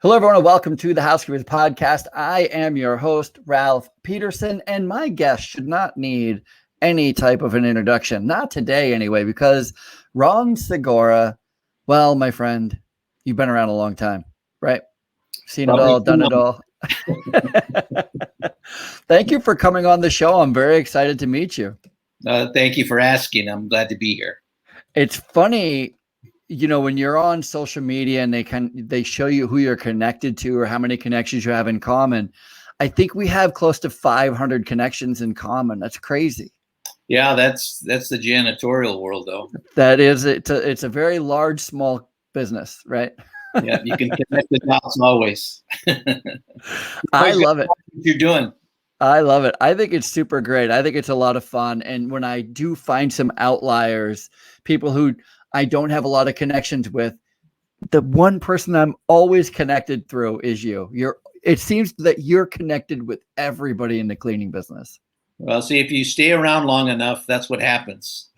Hello, everyone, and welcome to the Housekeepers Podcast. I am your host, Ralph Peterson, and my guest should not need any type of an introduction. Not today, anyway, because Ron Segura, well, my friend, you've been around a long time, right? Seen it all, done it all. Thank you for coming on the show. I'm very excited to meet you. Thank you for asking. I'm glad to be here. It's funny, you know, when you're on social media and they show you who you're connected to or how many connections you have in common. I think we have close to 500 connections in common. That's crazy. Yeah, that's the janitorial world, though. That is, it's a very large, small business, right? Yeah, you can connect the dots always. I love it. What you're doing. I love it. I think it's super great. I think it's a lot of fun. And when I do find some outliers, people who I don't have a lot of connections with, the one person I'm always connected through is you. It seems that you're connected with everybody in the cleaning business. Well, see, if you stay around long enough, that's what happens.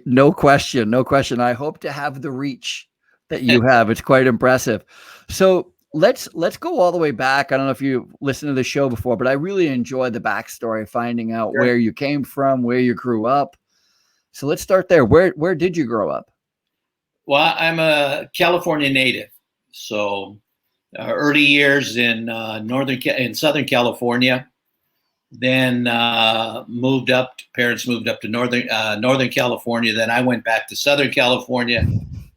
No question. I hope to have the reach that you have. It's quite impressive. So let's go all the way back. I don't know if you listened to the show before, but I really enjoy the backstory, finding out where you came from, where you grew up. So let's start there. Where did you grow up? Well, I'm a California native. So early years in Southern California, then parents moved up to Northern California. Then I went back to Southern California,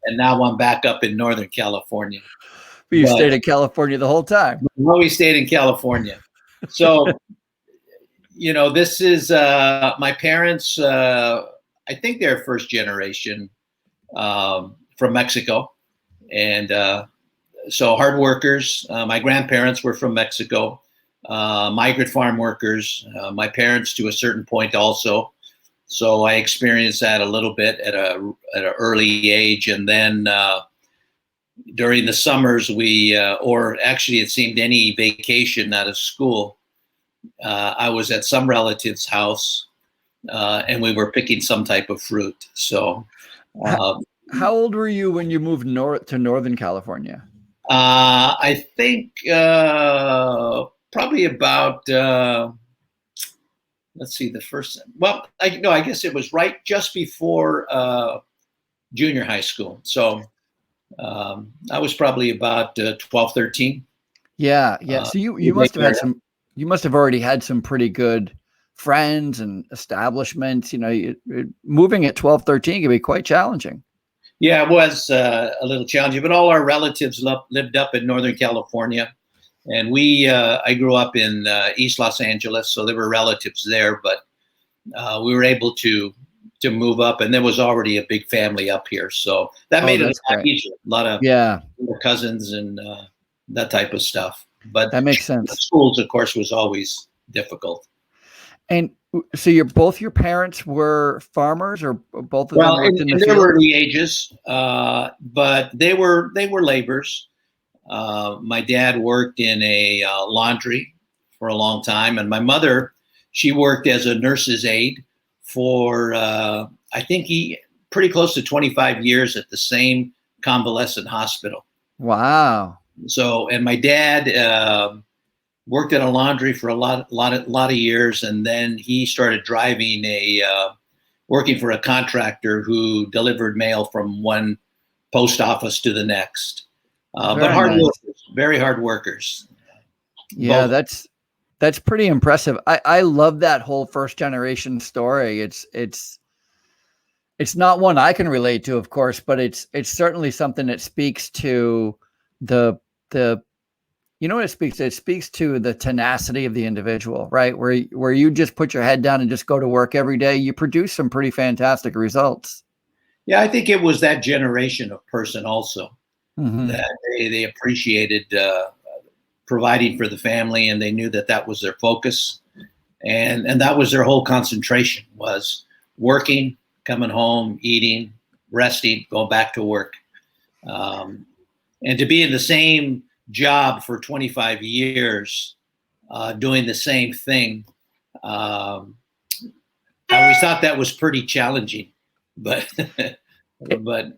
and now I'm back up in Northern California. But you stayed in California the whole time. We always stayed in California. So, you know, this is my parents. I think they're first generation from Mexico. And so hard workers. My grandparents were from Mexico, migrant farm workers. My parents to a certain point also. So I experienced that a little bit at an early age. And then during the summers, or actually it seemed any vacation out of school, I was at some relative's house. And we were picking some type of fruit. So, how old were you when you moved to Northern California? I think probably about let's see, the first. Well, I guess it was right just before junior high school. So I was probably about 12, 13. Yeah. So you must have had you must have already had some pretty good friends and establishments. You know, moving at 12, 13 can be quite challenging. Yeah, it was a little challenging, but all our relatives lived up in Northern California. And I grew up in East Los Angeles, so there were relatives there, but we were able to move up, and there was already a big family up here. So that made it a lot easier. A lot of cousins and that type of stuff. But that makes sense. Schools, of course, was always difficult. And so both your parents were farmers, or both of them worked in the their field? early ages, but they were laborers. My dad worked in a laundry for a long time, and my mother, she worked as a nurse's aide for I think pretty close to 25 years at the same convalescent hospital. Wow! So, and my dad worked at a laundry for a lot of years, and then he started driving working for a contractor who delivered mail from one post office to the next. But very hard workers. Yeah, both. That's pretty impressive. I love that whole first generation story. It's not one I can relate to, of course, but it's certainly something that speaks to the you know what it speaks to? It speaks to the tenacity of the individual, right? Where you just put your head down and just go to work every day, you produce some pretty fantastic results. Yeah, I think it was that generation of person also that they appreciated providing for the family, and they knew that was their focus, and that was their whole concentration, was working, coming home, eating, resting, going back to work, and to be in the same job for 25 years, doing the same thing. I always thought that was pretty challenging, but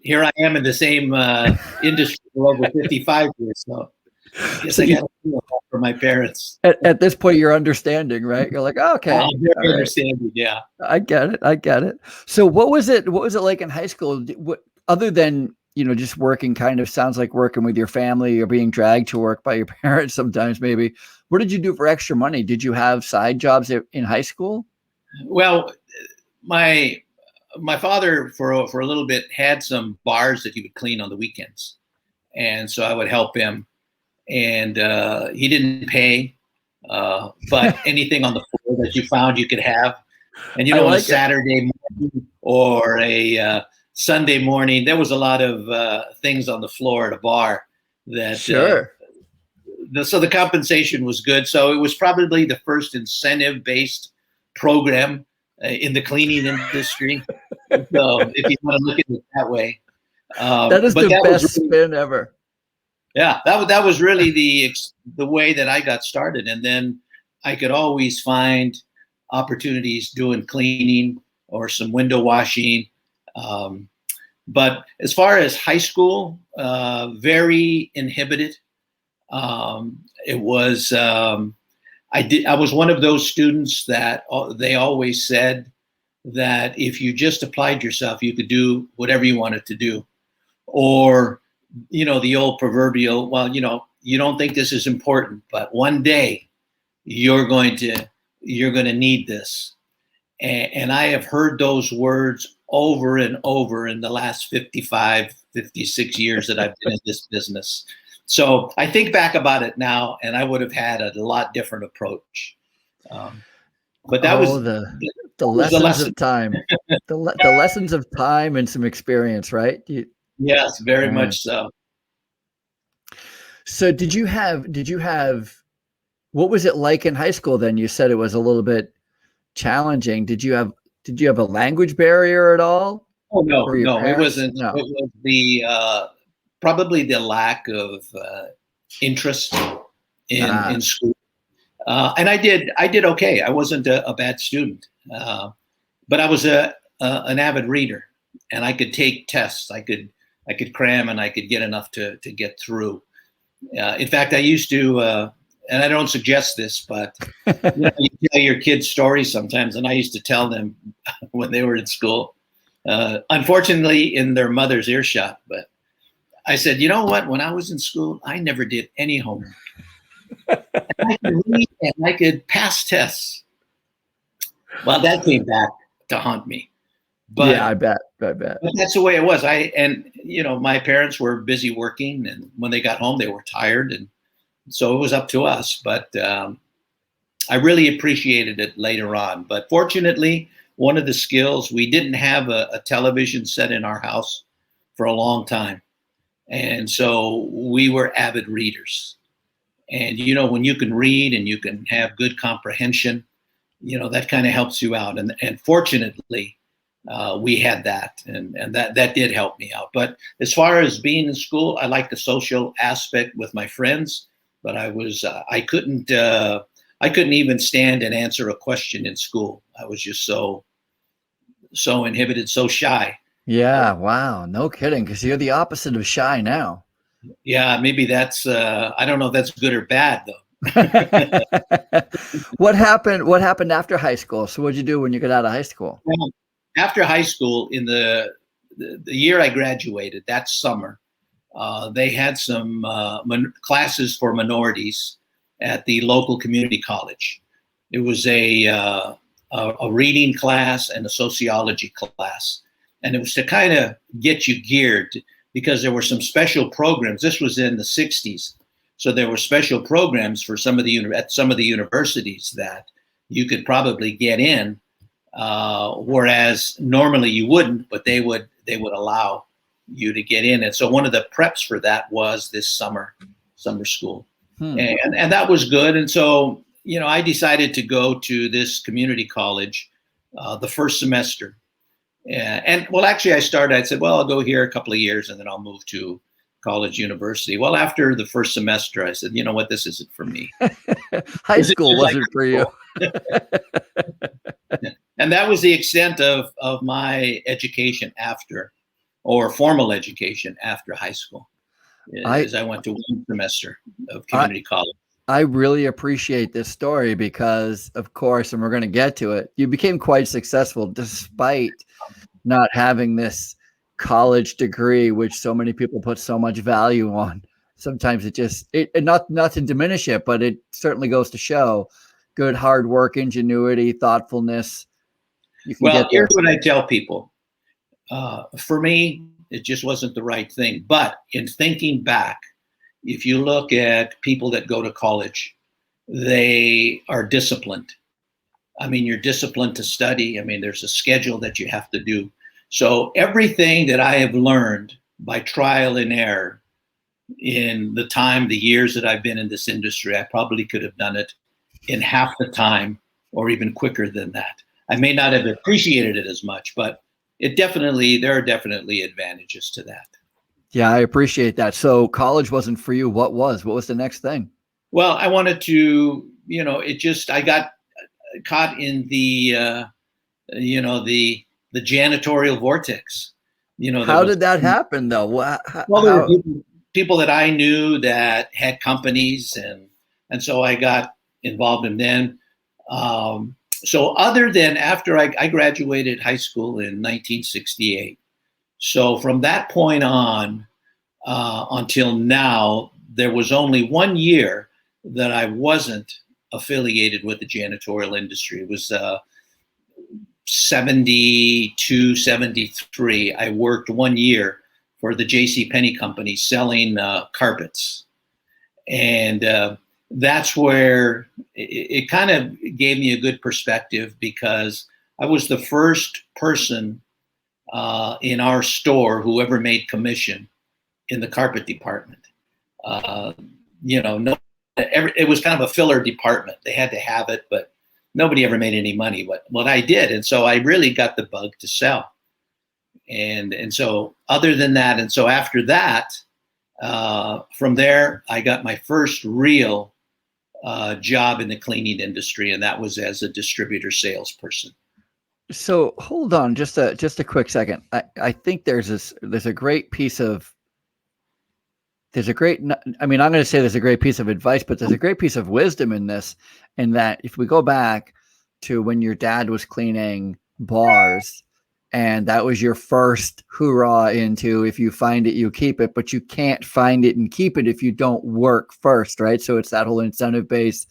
here I am in the same industry for over 55 years. So I guess I got to feel that for my parents. At this point, you're understanding, right? You're like, oh, okay. I'm very understanding. Yeah. I get it. So what was it like in high school? What, other than, just working, kind of sounds like working with your family or being dragged to work by your parents sometimes, maybe. What did you do for extra money? Did you have side jobs in high school? Well, my father for a little bit had some bars that he would clean on the weekends. And so I would help him, and he didn't pay, but anything on the floor that you found you could have. And on a Saturday morning or a Sunday morning, there was a lot of things on the floor at a bar that sure. So the compensation was good. So it was probably the first incentive-based program in the cleaning industry. So if you want to look at it that way. That is the best spin ever. Yeah, that was really the way that I got started. And then I could always find opportunities doing cleaning or some window washing. But as far as high school, very inhibited. It was, I was one of those students that they always said that if you just applied yourself, you could do whatever you wanted to do. Or, the old proverbial, well, you don't think this is important, but one day you're going to need this. And I have heard those words over and over in the last 55, 56 years that I've been in this business. So I think back about it now, and I would have had a lot different approach. But that was the lessons of time, the lessons of time and some experience, right? Yes, very much so. So did you have, what was it like in high school then? You said it was a little bit challenging. Did you have a language barrier at all? Oh, no, it wasn't. No. It was the, probably the lack of interest in school. And I did okay. I wasn't a bad student, but I was an avid reader, and I could take tests. I could cram, and I could get enough to get through. In fact, I used to, and I don't suggest this, but you tell your kids stories sometimes, and I used to tell them when they were in school, unfortunately in their mother's earshot. But I said, you know what? When I was in school, I never did any homework. And I could read and I could pass tests. Well, that came back to haunt me. But yeah, I bet. But that's the way it was. My parents were busy working, and when they got home, they were tired, and so it was up to us. But I really appreciated it later on. But fortunately, one of the skills, we didn't have a television set in our house for a long time, and so we were avid readers. And when you can read and you can have good comprehension, that kind of helps you out. And fortunately, we had that, and that did help me out. But as far as being in school, I liked the social aspect with my friends, but I couldn't even stand and answer a question in school. I was just so inhibited, so shy. Yeah. Wow. No kidding. Because you're the opposite of shy now. Yeah. Maybe that's, I don't know if that's good or bad though. What happened after high school? So what'd you do when you got out of high school? Well, after high school, in the year I graduated, that summer, they had some classes for minorities at the local community college. It was a reading class and a sociology class. And it was to kind of get you geared, because there were some special programs. This was in the 60s. So there were special programs for at some of the universities that you could probably get in, whereas normally you wouldn't, but they would allow you to get in. And so one of the preps for that was this summer school. And that was good. And so, I decided to go to this community college the first semester. And well, actually I said, well, I'll go here a couple of years and then I'll move to college, university. Well, after the first semester, I said, you know what, this isn't for me. High school wasn't for you. And that was the extent of my education or formal education after high school. as I went to one semester of community college. I really appreciate this story because, of course, and we're going to get to it, you became quite successful despite not having this college degree, which so many people put so much value on. Sometimes not to diminish it, but it certainly goes to show good hard work, ingenuity, thoughtfulness. Here's what I tell people. For me, it just wasn't the right thing. But in thinking back, if you look at people that go to college, they are disciplined. I mean, you're disciplined to study. I mean, there's a schedule that you have to do. So everything that I have learned by trial and error in the years that I've been in this industry, I probably could have done it in half the time or even quicker than that. I may not have appreciated it as much, but there are definitely advantages to that. Yeah, I appreciate that. So college wasn't for you. What was the next thing? Well, I wanted to, I got caught in the janitorial vortex. How did that happen though? There were people that I knew that had companies and so I got involved in them. So other than after I graduated high school in 1968, so from that point on until now, there was only 1 year that I wasn't affiliated with the janitorial industry. It was 72, 73. I worked 1 year for the J.C. Company selling carpets. And that's where it kind of gave me a good perspective because I was the first person in our store who ever made commission in the carpet department. It was kind of a filler department. They had to have it, but nobody ever made any money. What I did, and so I really got the bug to sell. And so other than that, and so after that, from there, I got my first real job in the cleaning industry, and that was as a distributor salesperson. So hold on just a quick second. I think there's a great piece of I'm going to say there's a great piece of advice, but there's a great piece of wisdom in this, in that if we go back to when your dad was cleaning bars and that was your first hoorah into, if you find it, you keep it, but you can't find it and keep it if you don't work first, right? So it's that whole incentive base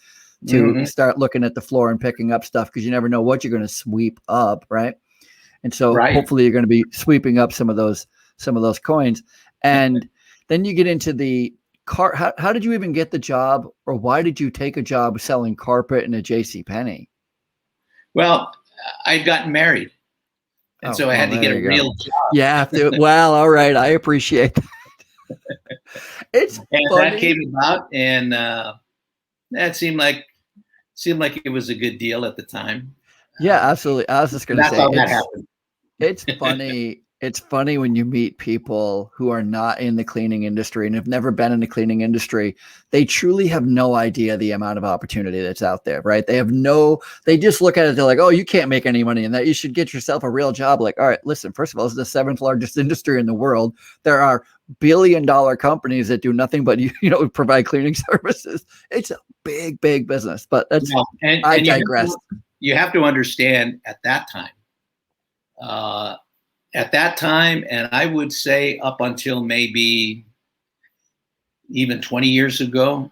to start looking at the floor and picking up stuff because you never know what you're going to sweep up, right? And so hopefully you're going to be sweeping up some of those coins. And then you get into the car. How did you even get the job, or why did you take a job selling carpet in a JCPenney? Well, I'd gotten married. And so I had to get a real job. Yeah. Well, all right. I appreciate that. It's funny. That came about, and that seemed like it was a good deal at the time. Yeah, absolutely. I was just going to say, how that happened. It's funny. It's funny when you meet people who are not in the cleaning industry and have never been in the cleaning industry. They truly have no idea the amount of opportunity that's out there, right? They just look at it. They're like, oh, you can't make any money in that. You should get yourself a real job. Like, all right, listen, first of all, it's the 7th largest industry in the world. There are billion-dollar companies that do nothing but, provide cleaning services. It's a big, big business, but that's, I digress. You have to understand at that time, and I would say up until maybe even 20 years ago,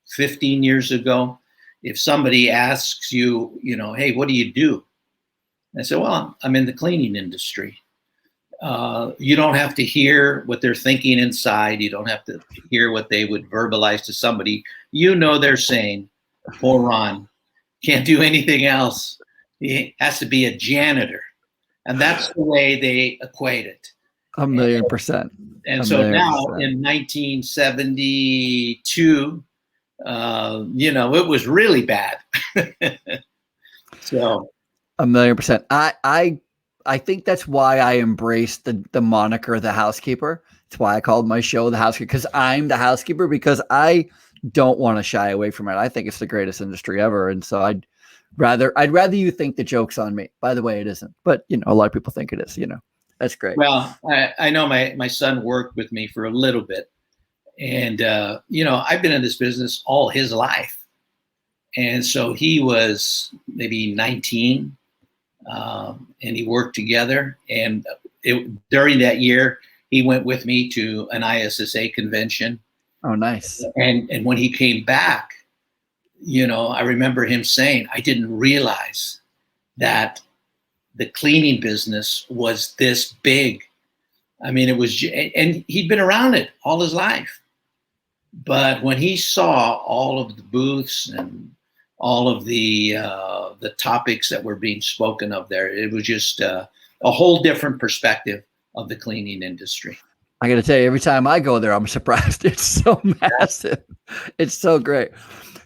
15 years ago, if somebody asks you, hey, what do you do? I say, well, I'm in the cleaning industry. You don't have to hear what they're thinking inside. You don't have to hear what they would verbalize to somebody. They're saying, poor Ron, can't do anything else. He has to be a janitor. And that's the way they equate it. 1,000,000%. And so now in 1972, it was really bad. So 1,000,000%. I think that's why I embraced the moniker, the Housekeeper. It's why I called my show the Housekeeper, because I'm the Housekeeper, because I don't want to shy away from it. I think it's the greatest industry ever. And so I'd rather you think the joke's on me. By the way, it isn't, but a lot of people think it is, that's great. Well, I know my son worked with me for a little bit, And, I've been in this business all his life. And so he was maybe 19, and he worked together. And during that year, he went with me to an ISSA convention. Oh, nice. And when he came back, I remember him saying, I didn't realize that the cleaning business was this big. I mean, it was, and he'd been around it all his life. But when he saw all of the booths and all of the topics that were being spoken of there, it was just a whole different perspective of the cleaning industry. I got to tell you, every time I go there, I'm surprised. It's so massive. It's so great.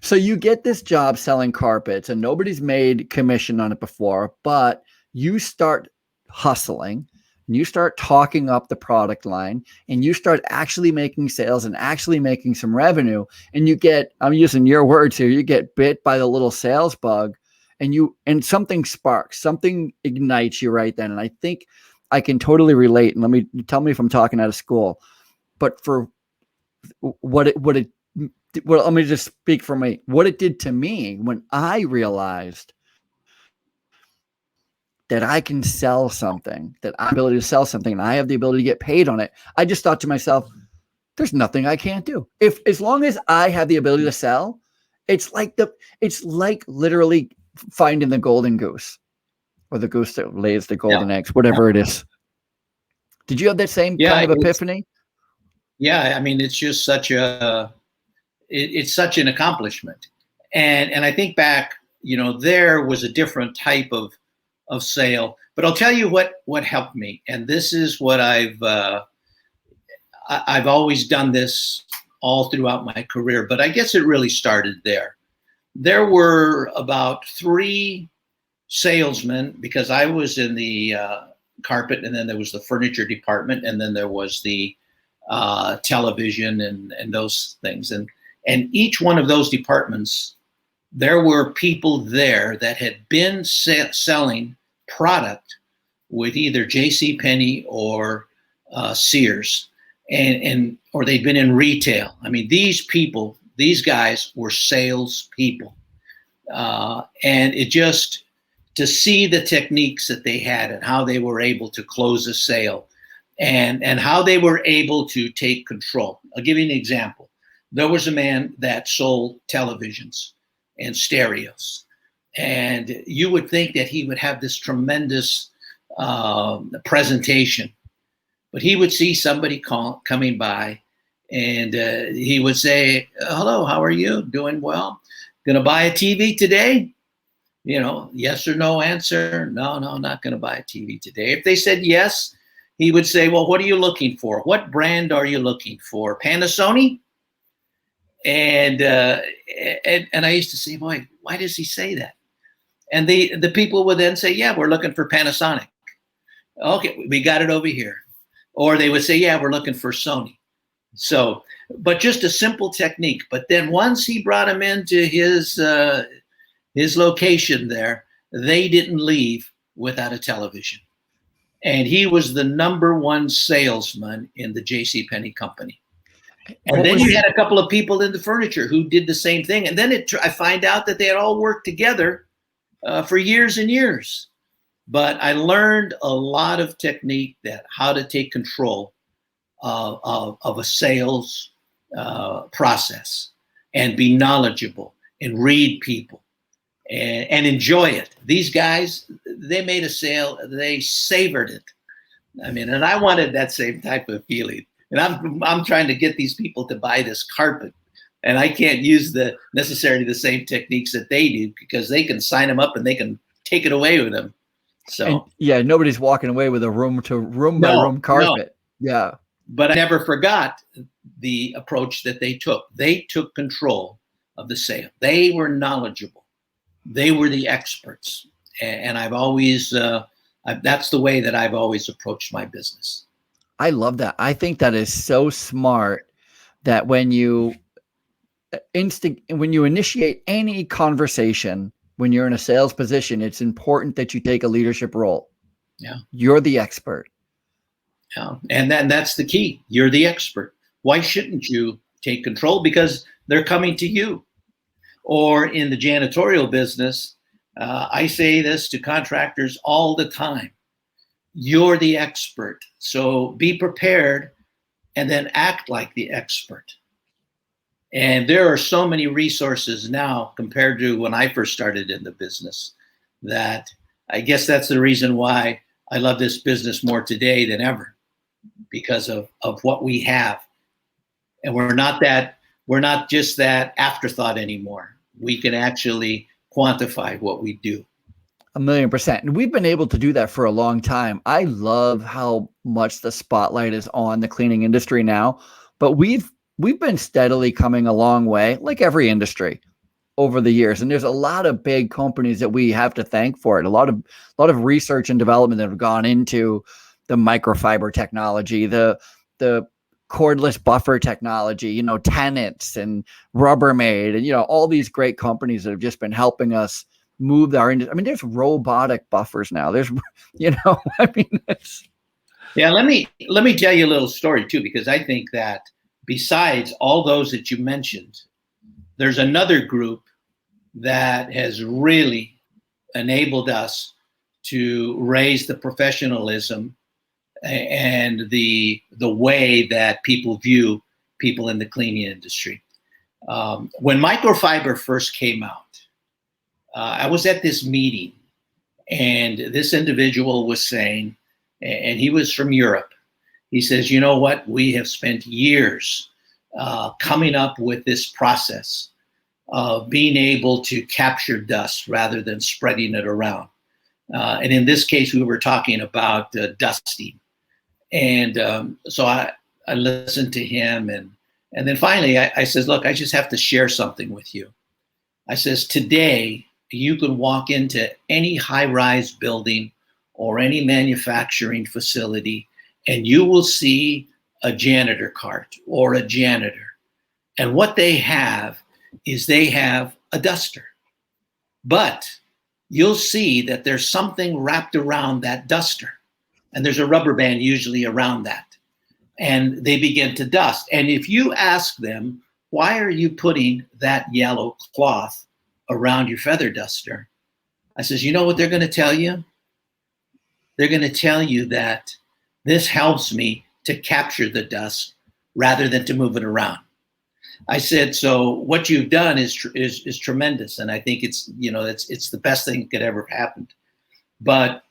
So you get this job selling carpets and nobody's made commission on it before, but you start hustling and you start talking up the product line and you start actually making sales and actually making some revenue. And you get, I'm using your words here, you get bit by the little sales bug and something sparks, something ignites you right then. And I think I can totally relate. And tell me if I'm talking out of school, but for well, let me just speak for me, what it did to me when I realized that I can sell something, that I have the ability to sell something and I have the ability to get paid on it. I just thought to myself, there's nothing I can't do. As long as I have the ability to sell, it's like literally finding the golden goose or the goose that lays the golden eggs, whatever it is. Did you have that same kind of epiphany? Yeah. I mean, it's just it's such an accomplishment. And I think back, there was a different type of sale, but I'll tell you what helped me. And this is what I've always done this all throughout my career, but I guess it really started there. There were about 3 salesmen, because I was in the carpet, and then there was the furniture department, and then there was the television and those things. And each one of those departments, there were people there that had been selling product with either JCPenney or Sears, or they'd been in retail. I mean, these guys were sales people. And it just, to see the techniques that they had and how they were able to close a sale and how they were able to take control. I'll give you an example. There was a man that sold televisions and stereos, and you would think that he would have this tremendous presentation, but he would see somebody coming by, and he would say, "Hello, how are you? Doing well? Gonna buy a TV today?" Yes or no answer. No, not gonna buy a TV today. If they said yes, he would say, "Well, what are you looking for? What brand are you looking for? Panasonic?" And I used to say, "Boy, why does he say that?" And the people would then say, "Yeah, we're looking for Panasonic." "Okay, we got it over here." Or they would say, "Yeah, we're looking for Sony." So, but just a simple technique. But then once he brought him into his location there, they didn't leave without a television. And he was the #1 salesman in the JCPenney company. And then you had a couple of people in the furniture who did the same thing. And then I find out that they had all worked together for years and years. But I learned a lot of technique, that how to take control of a sales process and be knowledgeable and read people and enjoy it. These guys, they made a sale, they savored it. I mean, and I wanted that same type of feeling. And I'm trying to get these people to buy this carpet, and I can't use necessarily the same techniques that they do, because they can sign them up and they can take it away with them. So nobody's walking away with a room by room carpet. No. Yeah. But I never forgot the approach that they took. They took control of the sale. They were knowledgeable. They were the experts. And I've always, that's the way that I've always approached my business. I love that. I think that is so smart, that when you initiate any conversation, when you're in a sales position, it's important that you take a leadership role. Yeah. You're the expert. Yeah. And that's the key. You're the expert. Why shouldn't you take control? Because they're coming to you. Or in the janitorial business, I say this to contractors all the time. You're the expert. So be prepared and then act like the expert. And there are so many resources now compared to when I first started in the business that I guess that's the reason why I love this business more today than ever, because of what we have. And we're not just that afterthought anymore. We can actually quantify what we do. 1,000,000%. And we've been able to do that for a long time. I love how much the spotlight is on the cleaning industry now, but we've been steadily coming a long way, like every industry, over the years. And there's a lot of big companies that we have to thank for it. A lot of research and development that have gone into the microfiber technology, the cordless buffer technology, Tenants and Rubbermaid, and all these great companies that have just been helping us move our industry. I mean, there's robotic buffers now. There's, it's. Yeah, let me tell you a little story too, because I think that besides all those that you mentioned, there's another group that has really enabled us to raise the professionalism and the way that people view people in the cleaning industry. When microfiber first came out, I was at this meeting, and this individual was saying, and he was from Europe, he says, you know what, we have spent years coming up with this process of being able to capture dust rather than spreading it around. And in this case, we were talking about dusting. And so I listened to him, and then finally I says, look, I just have to share something with you. I says, today you can walk into any high-rise building or any manufacturing facility, and you will see a janitor cart or a janitor. And what they have is they have a duster. But you'll see that there's something wrapped around that duster. And there's a rubber band usually around that. And they begin to dust. And if you ask them, why are you putting that yellow cloth around your feather duster? I says, you know what they're going to tell you? They're going to tell you that this helps me to capture the dust rather than to move it around. I said, so what you've done is tremendous. And I think it's the best thing that could ever happen. But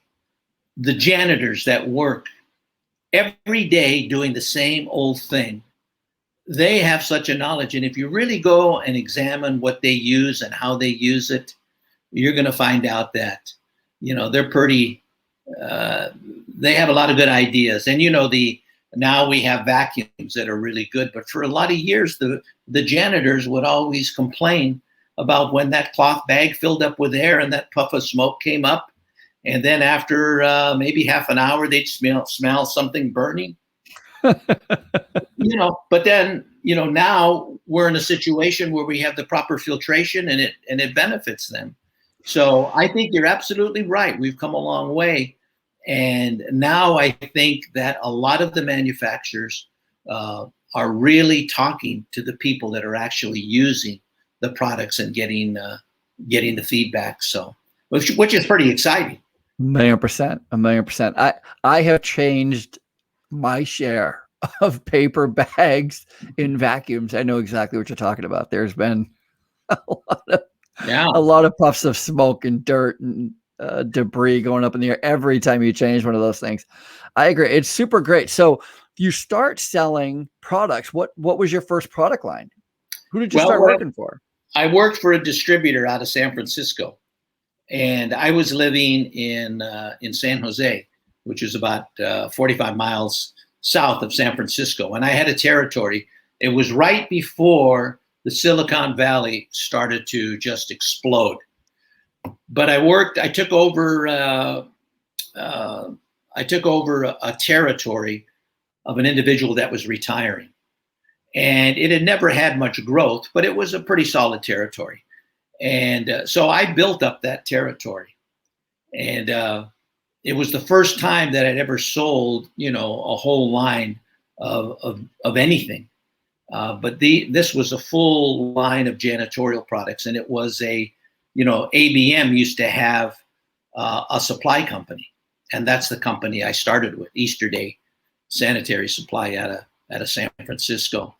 the janitors that work every day doing the same old thing, they have such a knowledge. And if you really go and examine what they use and how they use it, you're going to find out that, they're pretty, they have a lot of good ideas. And, now we have vacuums that are really good. But for a lot of years, the janitors would always complain about when that cloth bag filled up with air and that puff of smoke came up. And then after maybe half an hour, they'd smell something burning. But then, now we're in a situation where we have the proper filtration and it benefits them. So I think you're absolutely right. We've come a long way. And now I think that a lot of the manufacturers are really talking to the people that are actually using the products and getting the feedback. So, which is pretty exciting. 1,000,000%. I have changed my share of paper bags in vacuums. I know exactly what you're talking about. There's been a lot of puffs of smoke and dirt and debris going up in the air every time you change one of those things. I agree. It's super great. So you start selling products. What was your first product line? Who did you start working for? I worked for a distributor out of San Francisco, and I was living in San Jose, which is about 45 miles south of San Francisco. And I had a territory. It was right before the Silicon Valley started to just explode. But I took over a territory of an individual that was retiring. And it had never had much growth, but it was a pretty solid territory. And so I built up that territory. And it was the first time that I'd ever sold, a whole line of anything. But this was a full line of janitorial products, and it was ABM used to have a supply company, and that's the company I started with, Easter Day Sanitary Supply out of San Francisco.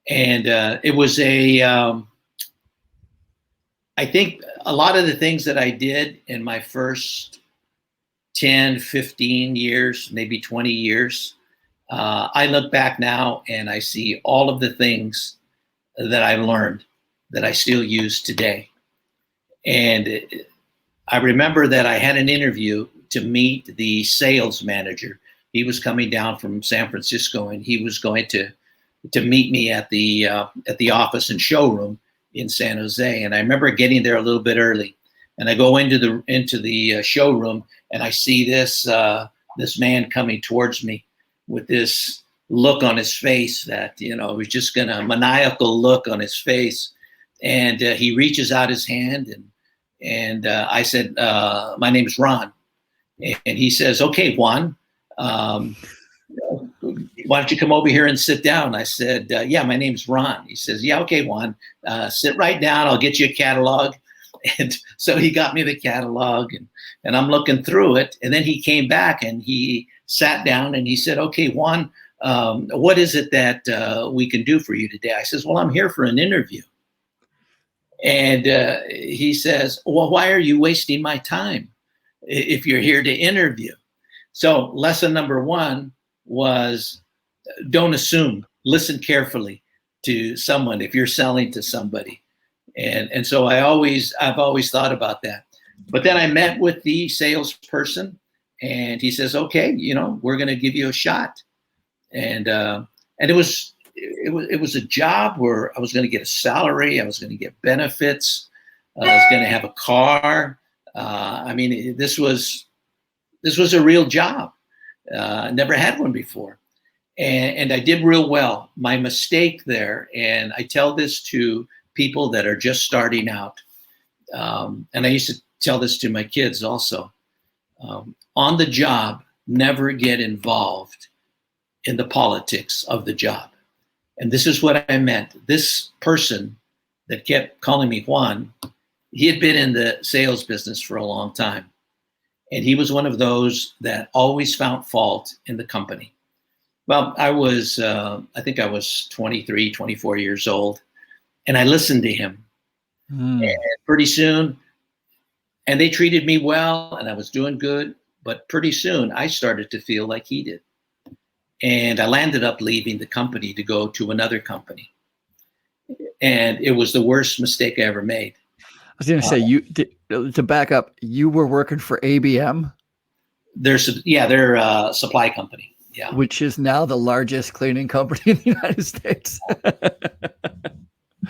And it was I think a lot of the things that I did in my first 10, 15 years, maybe 20 years, I look back now and I see all of the things that I learned that I still use today. And I remember that I had an interview to meet the sales manager. He was coming down from San Francisco, and he was going to meet me at the office and showroom in San Jose. And I remember getting there a little bit early, and I go into the showroom, and I see this man coming towards me with this look on his face that, it was just a maniacal look on his face. And he reaches out his hand, and I said, my name's Ron. And he says, okay, Juan, why don't you come over here and sit down? I said, yeah, my name's Ron. He says, yeah, okay, Juan, sit right down. I'll get you a catalog. And so he got me the catalog, and I'm looking through it. And then he came back and he sat down and he said, okay, Juan, what is it that we can do for you today? I says, well, I'm here for an interview. And he says, well, why are you wasting my time if you're here to interview? So lesson number one was, don't assume, listen carefully to someone if you're selling to somebody. And so I've always thought about that. But then I met with the salesperson, and he says, okay, we're going to give you a shot. And it was a job where I was going to get a salary. I was going to get benefits. I was going to have a car. This was a real job. Never had one before. And I did real well. My mistake there, and I tell this to people that are just starting out, and I used to tell this to my kids also, on the job, never get involved in the politics of the job. And this is what I meant. This person that kept calling me Juan, he had been in the sales business for a long time. And he was one of those that always found fault in the company. Well, I think I was 23, 24 years old, and I listened to him. And pretty soon, and they treated me well, and I was doing good, but pretty soon I started to feel like he did. And I landed up leaving the company to go to another company. And it was the worst mistake I ever made. I was going to say, to back up, you were working for ABM? They're a supply company. Yeah. Which is now the largest cleaning company in the United States.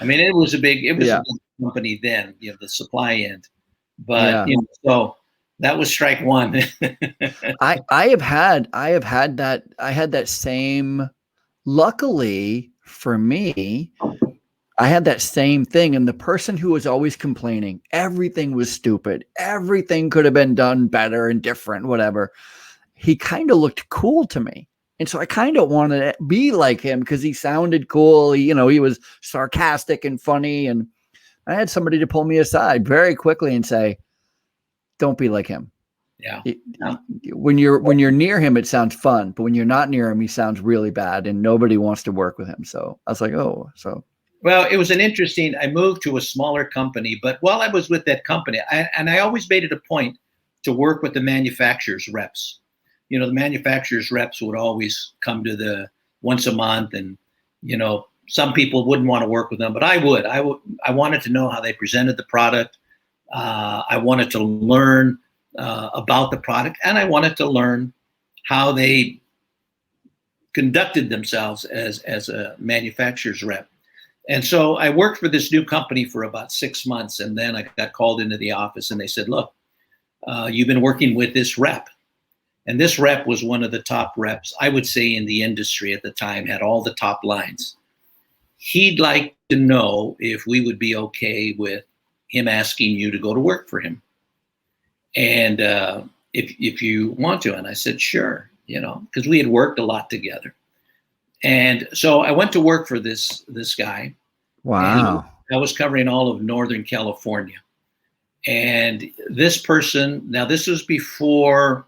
It was a big company then, the supply end. But so that was strike one. I had that same, luckily for me, I had that same thing. And the person who was always complaining, everything was stupid, everything could have been done better and different, whatever. He kind of looked cool to me. And so I kind of wanted to be like him because he sounded cool. He was sarcastic and funny. And I had somebody to pull me aside very quickly and say, don't be like him. Yeah. When you're near him, it sounds fun, but when you're not near him, he sounds really bad and nobody wants to work with him. So I was like, well, it was I moved to a smaller company, but while I was with that company, I always made it a point to work with the manufacturer's reps. The manufacturer's reps would always come to the once a month, and, some people wouldn't want to work with them, but I would. I wanted to know how they presented the product. I wanted to learn about the product, and I wanted to learn how they conducted themselves as a manufacturer's rep. And so I worked for this new company for about 6 months, and then I got called into the office, and they said, look, you've been working with this rep. And this rep was one of the top reps, I would say, in the industry at the time, had all the top lines. He'd like to know if we would be okay with him asking you to go to work for him. And if you want to. And I said, sure, because we had worked a lot together. And so I went to work for this guy. Wow. And I was covering all of Northern California. And this person, now this was before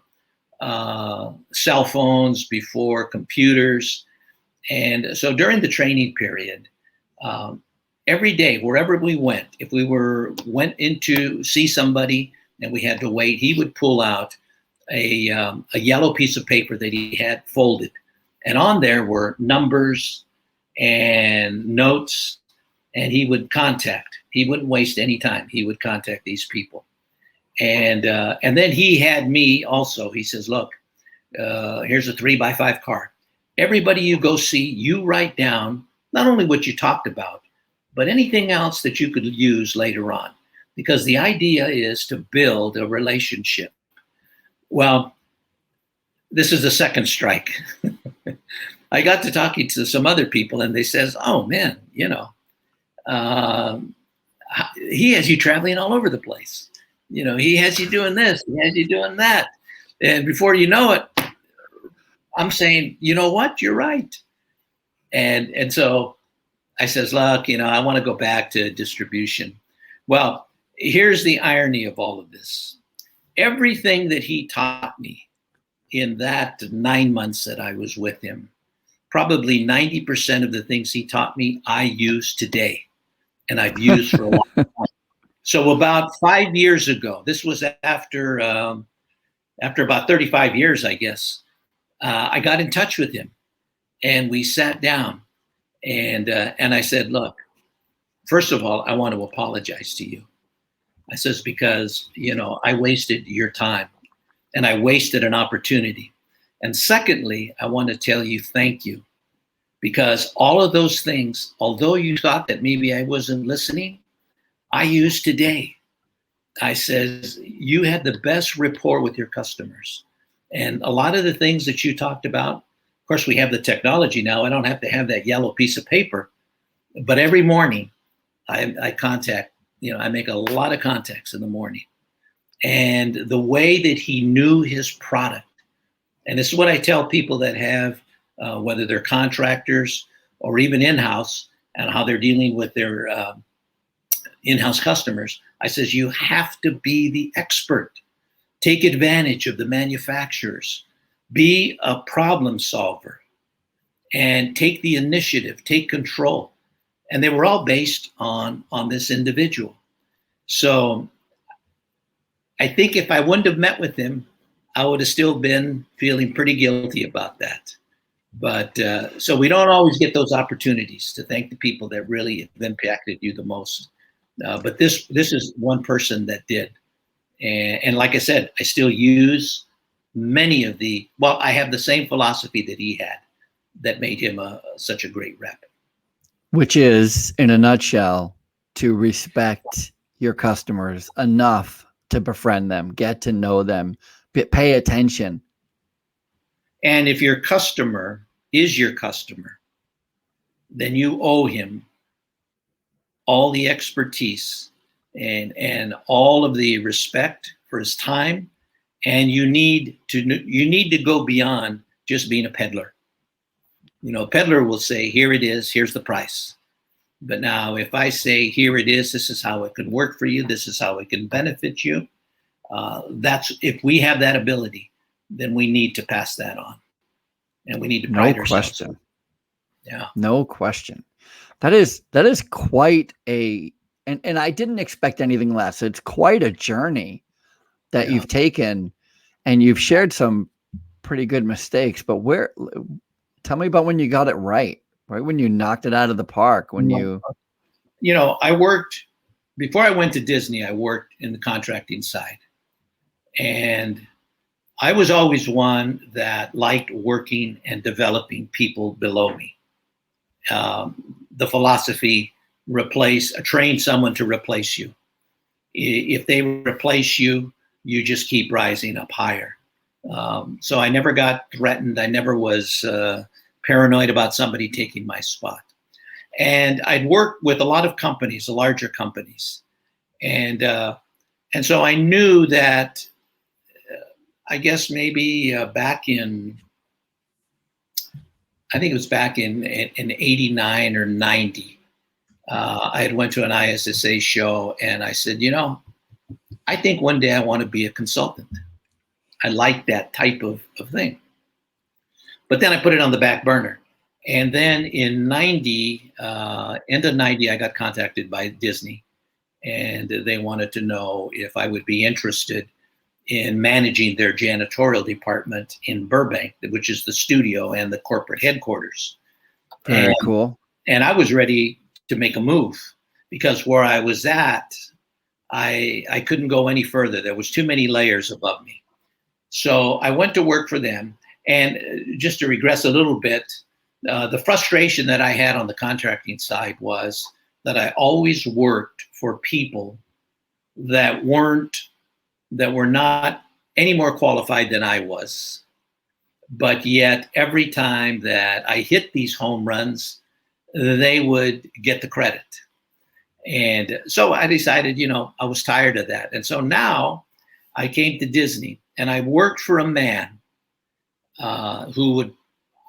cell phones, before computers. And so during the training period, every day, wherever we went, if we went in to see somebody and we had to wait, he would pull out a yellow piece of paper that he had folded. And on there were numbers and notes, and he would contact. He wouldn't waste any time. He would contact these people. And then he had me also. He says, look, here's a 3x5 card. Everybody you go see, you write down not only what you talked about, but anything else that you could use later on. Because the idea is to build a relationship. Well, this is the second strike. I got to talking to some other people, and they says, oh, man, you know, he has you traveling all over the place. You know, he has you doing this, he has you doing that. And before you know it, I'm saying, you know what, you're right. And so I says, look, you know, I want to go back to distribution. Well, here's the irony of all of this. Everything that he taught me in that 9 months that I was with him, probably 90% of the things he taught me, I use today. And I've used for a long time. So about 5 years ago, this was after about 35 years, I guess, I got in touch with him and we sat down and I said, look, first of all, I want to apologize to you. I says, because, you know, I wasted your time and I wasted an opportunity. And secondly, I want to tell you, thank you. Because all of those things, although you thought that maybe I wasn't listening, I use today. I says, you had the best rapport with your customers. And a lot of the things that you talked about, of course, we have the technology now. I don't have to have that yellow piece of paper. But every morning I contact, you know, I make a lot of contacts in the morning. And the way that he knew his product, and this is what I tell people that have, whether they're contractors or even in-house, and how they're dealing with their in-house customers. I says, you have to be the expert. Take advantage of the manufacturers. Be a problem solver. And take the initiative, take control. And they were all based on this individual. So I think if I wouldn't have met with him, I would have still been feeling pretty guilty about that. But so we don't always get those opportunities to thank the people that really have impacted you the most. But this is one person that did. And like I said, I still use many of I have the same philosophy that he had that made him such a great rep. Which is, in a nutshell, to respect your customers enough to befriend them, get to know them, pay attention. And if your customer is your customer, then you owe him all the expertise and all of the respect for his time. And you need to go beyond just being a peddler. You know, a peddler will say, here it is, here's the price. But now if I say, here it is, this is how it can work for you, this is how it can benefit you, if we have that ability, then we need to pass that on. And we need to pride ourselves. No question. Yeah. No question. That is quite and I didn't expect anything less. It's quite a journey that you've taken, and you've shared some pretty good mistakes, but tell me about when you got it right when you knocked it out of the park, I worked, before I went to Disney, I worked in the contracting side. And I was always one that liked working and developing people below me. The philosophy, train someone to replace you. If they replace you, you just keep rising up higher. So I never got threatened. I never was paranoid about somebody taking my spot. And I'd worked with a lot of companies, the larger companies. And so I knew that, I guess maybe back in, I think it was back in 89 or 90. I had went to an ISSA show and I said, I think one day I want to be a consultant. I like that type of thing. But then I put it on the back burner. And then in 90, end of 90, I got contacted by Disney. And they wanted to know if I would be interested in managing their janitorial department in Burbank, which is the studio and the corporate headquarters. Very cool. And I was ready to make a move because where I was at, I couldn't go any further. There was too many layers above me. So I went to work for them. And just to regress a little bit, the frustration that I had on the contracting side was that I always worked for people that were not any more qualified than I was. But yet every time that I hit these home runs, they would get the credit. And so I decided, I was tired of that. And so now I came to Disney and I worked for a man who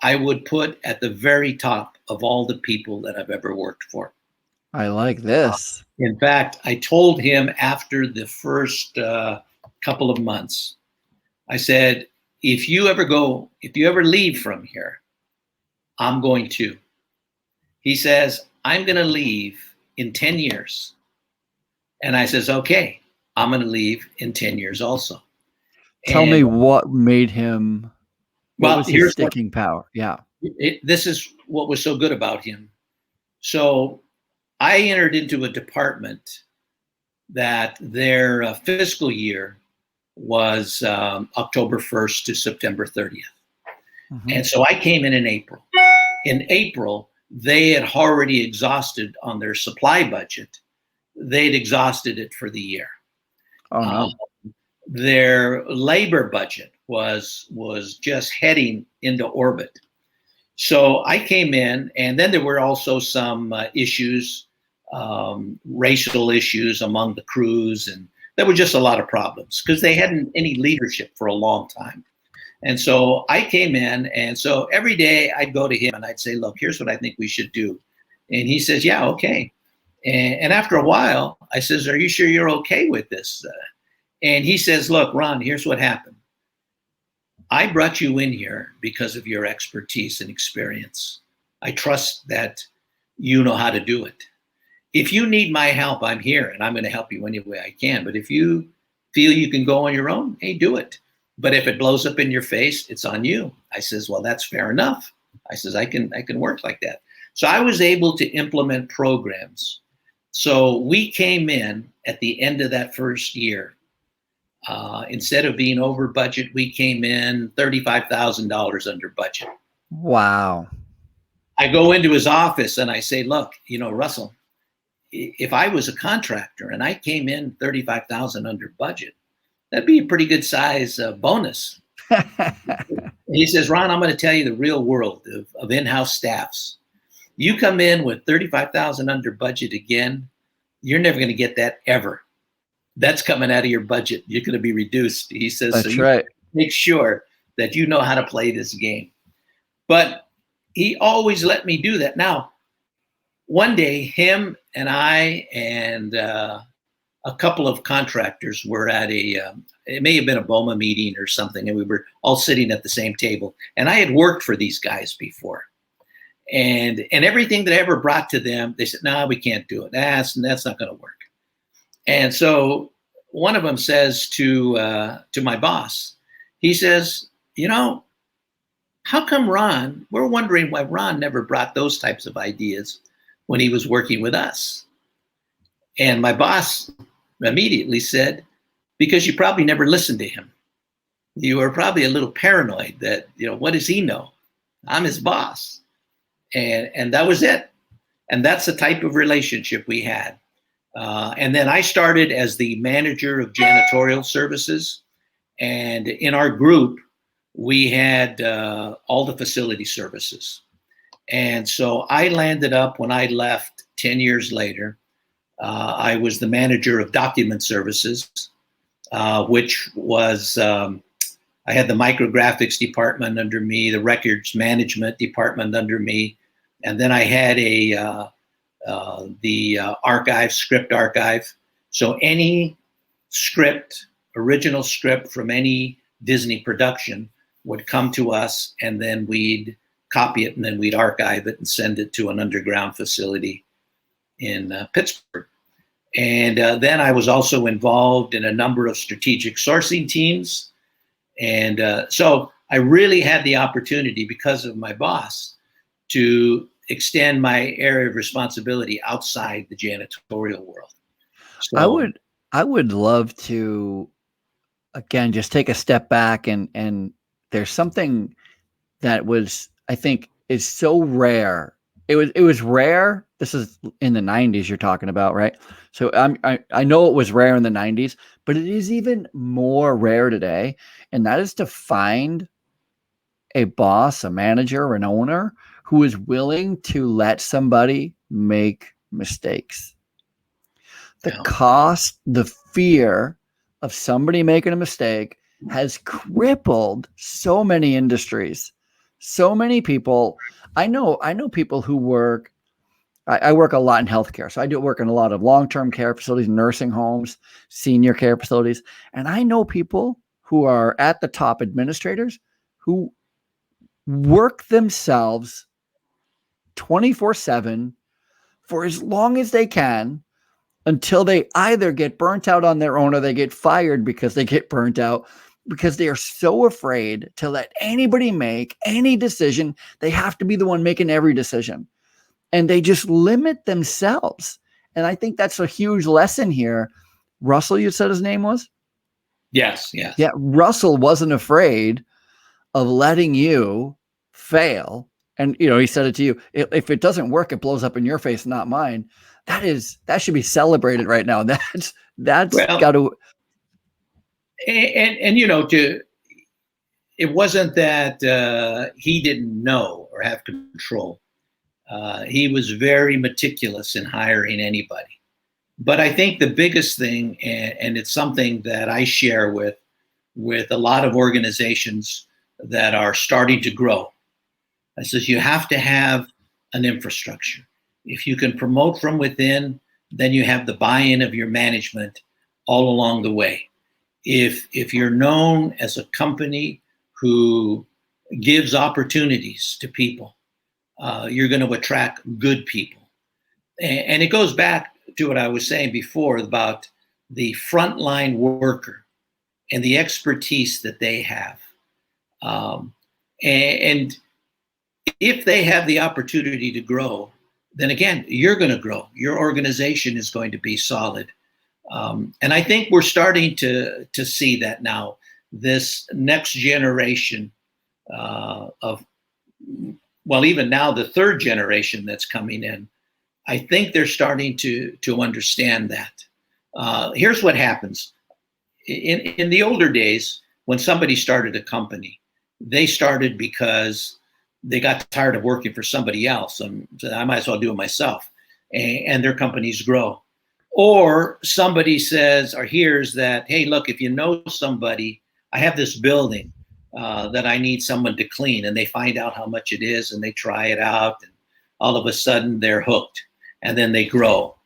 I would put at the very top of all the people that I've ever worked for. I like this. In fact, I told him after the first couple of months, I said, if you ever leave from here, I'm going to. He says, I'm going to leave in 10 years. And I says, okay, I'm going to leave in 10 years also. Tell me what made him, what was his sticking power? Yeah. This is what was so good about him. So I entered into a department that their fiscal year was October 1st to September 30th. Mm-hmm. And so I came in April. In April, they had already exhausted on their supply budget. They'd exhausted it for the year. Oh, no. Their labor budget was just heading into orbit. So I came in, and then there were also some issues, racial issues among the crews, and there were just a lot of problems because they hadn't any leadership for a long time. And so I came in, and so every day I'd go to him and I'd say, look, here's what I think we should do. And he says, yeah, okay. And after a while, I says, are you sure you're okay with this? And he says, look, Ron, here's what happened. I brought you in here because of your expertise and experience. I trust that you know how to do it. If you need my help, I'm here and I'm going to help you any way I can. But if you feel you can go on your own, hey, do it. But if it blows up in your face, it's on you. I says, well, that's fair enough. I says, I can work like that. So I was able to implement programs. So we came in at the end of that first year. Instead of being over budget, we came in $35,000 under budget. Wow. I go into his office and I say, look, Russell, if I was a contractor and I came in $35,000 under budget, that'd be a pretty good size bonus. He says, Ron, I'm going to tell you the real world of in-house staffs. You come in with $35,000 under budget again, you're never going to get that ever. That's coming out of your budget. You're going to be reduced. He says, that's so right. Make sure that you know how to play this game. But he always let me do that. Now, one day, him and I and a couple of contractors were at it may have been a BOMA meeting or something, and we were all sitting at the same table. And I had worked for these guys before. And everything that I ever brought to them, they said, no, we can't do it. That's not going to work. And so one of them says to my boss, he says, how come Ron, we're wondering why Ron never brought those types of ideas when he was working with us. And my boss immediately said, because you probably never listened to him. You were probably a little paranoid that, what does he know? I'm his boss. And that was it. And that's the type of relationship we had. And then I started as the manager of janitorial services. And in our group, we had all the facility services. And so I landed up, when I left 10 years later, I was the manager of document services, which was I had the micrographics department under me, the records management department under me, and then I had the archive, script archive. So any script, original script from any Disney production would come to us, and then we'd copy it, and then we'd archive it and send it to an underground facility in Pittsburgh. And then I was also involved in a number of strategic sourcing teams. And so I really had the opportunity, because of my boss, to extend my area of responsibility outside the janitorial world. So, I would love to, again, just take a step back, and there's something that was, I think, is so rare. It was rare. This is in the 90s you're talking about, right? So I know it was rare in the 90s, but it is even more rare today. And that is to find a boss, a manager, or an owner who is willing to let somebody make mistakes. The cost, the fear of somebody making a mistake has crippled so many industries. So many people. I know people who work. I work a lot in healthcare. So I do work in a lot of long-term care facilities, nursing homes, senior care facilities. And I know people who are at the top, administrators, who work themselves 24/7 for as long as they can, until they either get burnt out on their own or they get fired because they get burnt out, because they are so afraid to let anybody make any decision. They have to be the one making every decision, and they just limit themselves. And I think that's a huge lesson here. Russell, you said his name was? Yes. Yeah. Russell wasn't afraid of letting you fail. And, he said it to you, if it doesn't work, it blows up in your face, not mine. That should be celebrated right now. That's got to. And it wasn't that he didn't know or have control. He was very meticulous in hiring anybody. But I think the biggest thing, and it's something that I share with a lot of organizations that are starting to grow, I says you have to have an infrastructure. If you can promote from within, then you have the buy-in of your management all along the way. If you're known as a company who gives opportunities to people, you're going to attract good people. And it goes back to what I was saying before about the frontline worker and the expertise that they have. And if they have the opportunity to grow, then again, you're going to grow. Your organization is going to be solid. And I think we're starting to see that now. This next generation even now the third generation that's coming in, I think they're starting to understand that. Here's what happens. In the older days, when somebody started a company, they started because they got tired of working for somebody else, and said, I might as well do it myself. And their companies grow. Or somebody says or hears that, hey, look, if you know somebody, I have this building that I need someone to clean, and they find out how much it is, and they try it out, and all of a sudden they're hooked, and then they grow.